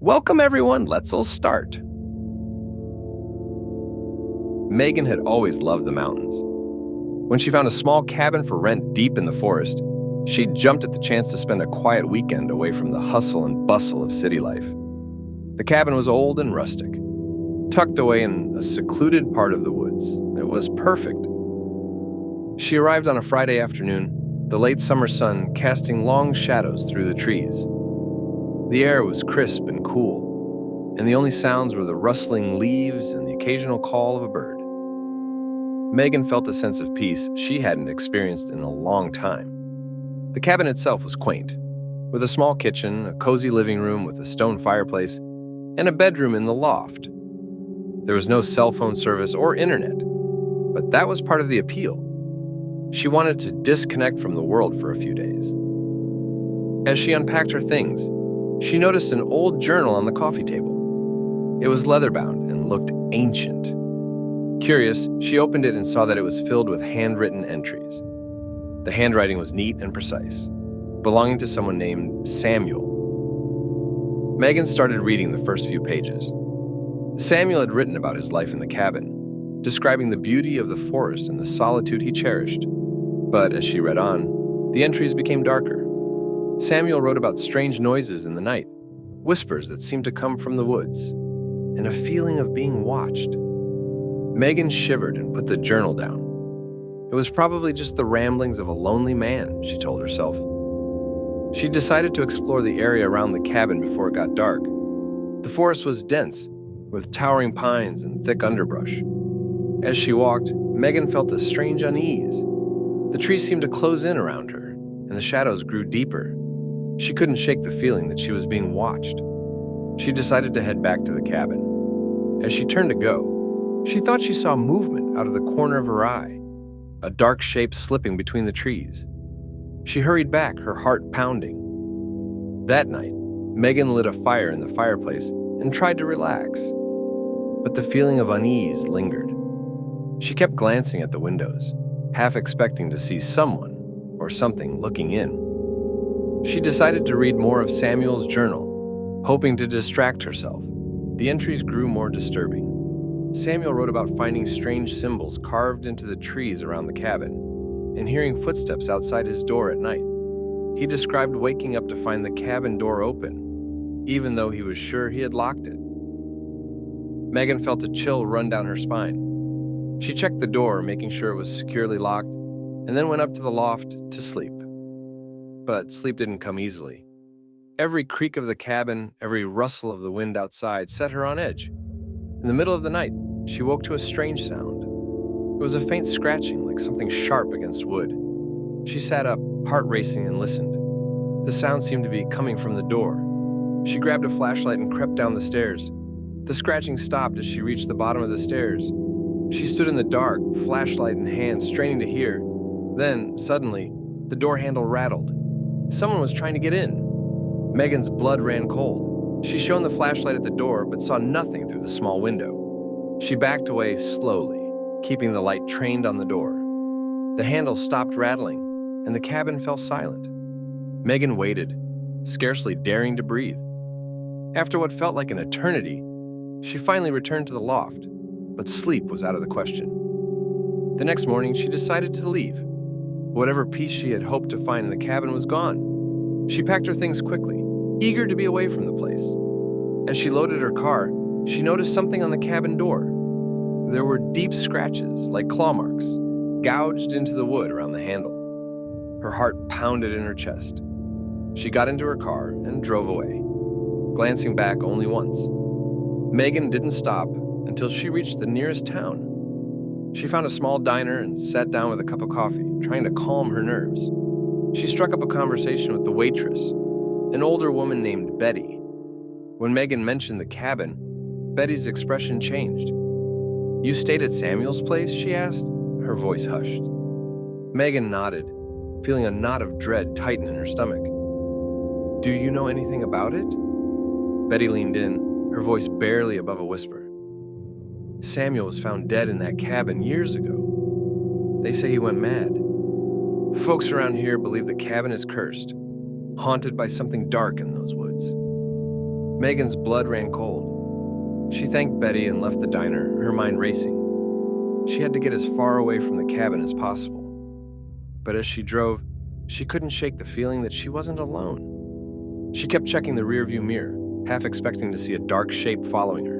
Welcome everyone, let's all start. Megan had always loved the mountains. When she found a small cabin for rent deep in the forest, she jumped at the chance to spend a quiet weekend away from the hustle and bustle of city life. The cabin was old and rustic, tucked away in a secluded part of the woods. It was perfect. She arrived on a Friday afternoon, the late summer sun casting long shadows through the trees. The air was crisp and cool, and the only sounds were the rustling leaves and the occasional call of a bird. Megan felt a sense of peace she hadn't experienced in a long time. The cabin itself was quaint, with a small kitchen, a cozy living room with a stone fireplace, and a bedroom in the loft. There was no cell phone service or internet, but that was part of the appeal. She wanted to disconnect from the world for a few days. As she unpacked her things, she noticed an old journal on the coffee table. It was leather-bound and looked ancient. Curious, she opened it and saw that it was filled with handwritten entries. The handwriting was neat and precise, belonging to someone named Samuel. Megan started reading the first few pages. Samuel had written about his life in the cabin, describing the beauty of the forest and the solitude he cherished. But as she read on, the entries became darker. Samuel wrote about strange noises in the night, whispers that seemed to come from the woods, and a feeling of being watched. Megan shivered and put the journal down. It was probably just the ramblings of a lonely man, she told herself. She decided to explore the area around the cabin before it got dark. The forest was dense, with towering pines and thick underbrush. As she walked, Megan felt a strange unease. The trees seemed to close in around her, and the shadows grew deeper. She couldn't shake the feeling that she was being watched. She decided to head back to the cabin. As she turned to go, she thought she saw movement out of the corner of her eye, a dark shape slipping between the trees. She hurried back, her heart pounding. That night, Megan lit a fire in the fireplace and tried to relax, but the feeling of unease lingered. She kept glancing at the windows, half expecting to see someone or something looking in. She decided to read more of Samuel's journal, hoping to distract herself. The entries grew more disturbing. Samuel wrote about finding strange symbols carved into the trees around the cabin and hearing footsteps outside his door at night. He described waking up to find the cabin door open, even though he was sure he had locked it. Megan felt a chill run down her spine. She checked the door, making sure it was securely locked, and then went up to the loft to sleep. But sleep didn't come easily. Every creak of the cabin, every rustle of the wind outside set her on edge. In the middle of the night, she woke to a strange sound. It was a faint scratching, like something sharp against wood. She sat up, heart racing, and listened. The sound seemed to be coming from the door. She grabbed a flashlight and crept down the stairs. The scratching stopped as she reached the bottom of the stairs. She stood in the dark, flashlight in hand, straining to hear. Then, suddenly, the door handle rattled. Someone was trying to get in. Megan's blood ran cold. She shone the flashlight at the door, but saw nothing through the small window. She backed away slowly, keeping the light trained on the door. The handle stopped rattling, and the cabin fell silent. Megan waited, scarcely daring to breathe. After what felt like an eternity, she finally returned to the loft, but sleep was out of the question. The next morning, she decided to leave. Whatever peace she had hoped to find in the cabin was gone. She packed her things quickly, eager to be away from the place. As she loaded her car, she noticed something on the cabin door. There were deep scratches, like claw marks, gouged into the wood around the handle. Her heart pounded in her chest. She got into her car and drove away, glancing back only once. Megan didn't stop until she reached the nearest town. She found a small diner and sat down with a cup of coffee, trying to calm her nerves. She struck up a conversation with the waitress, an older woman named Betty. When Megan mentioned the cabin, Betty's expression changed. "You stayed at Samuel's place?" she asked. Her voice hushed. Megan nodded, feeling a knot of dread tighten in her stomach. "Do you know anything about it?" Betty leaned in, her voice barely above a whisper. "Samuel was found dead in that cabin years ago. They say he went mad. Folks around here believe the cabin is cursed, haunted by something dark in those woods." Megan's blood ran cold. She thanked Betty and left the diner, her mind racing. She had to get as far away from the cabin as possible. But as she drove, she couldn't shake the feeling that she wasn't alone. She kept checking the rearview mirror, half expecting to see a dark shape following her.